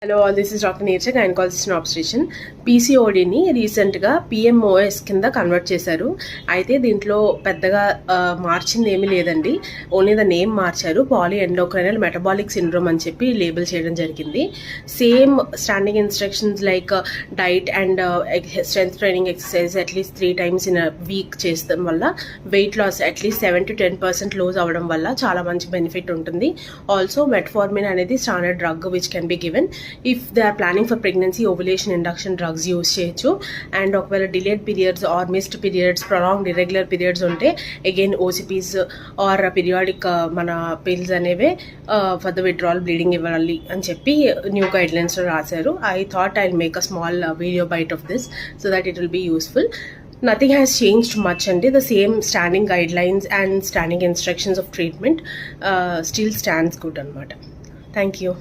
Hello all, this is doctor నీర్చ, gynaecologist and obstetrician. పీసీఓడిని రీసెంట్గా పిఎంఓఎస్ కింద కన్వర్ట్ చేశారు. అయితే దీంట్లో పెద్దగా మార్చింది ఏమీ లేదండి. ఓన్లీ ద నేమ్ మార్చారు. పాలీ ఎండోక్రైనల్ మెటబాలిక్ సిండ్రోమ్ అని చెప్పి లేబుల్ చేయడం జరిగింది. Same standing instructions like diet and strength training exercise at least 3 times in a week చేస్తాం వల్ల weight loss at least 7 to 10% loose అవ్వడం వల్ల చాలా మంచి బెనిఫిట్ ఉంటుంది. ఆల్సో మెట్ఫార్మిన్ అనేది standard drug which can be given if they are planning for pregnancy, ovulation, induction drugs use చేయొచ్చు. And ఒకవేళ delayed periods or missed periods, prolonged irregular periods ఉంటే again OCPs or periodic మన pills అనేవే for the withdrawal bleeding ఇవ్వాలి అని చెప్పి new గైడ్ లైన్స్లో రాశారు. I thought I make a small video bite of this so that it will be useful. Nothing has changed much and the same standing guidelines and standing instructions of treatment still stands good anamata. Thank you.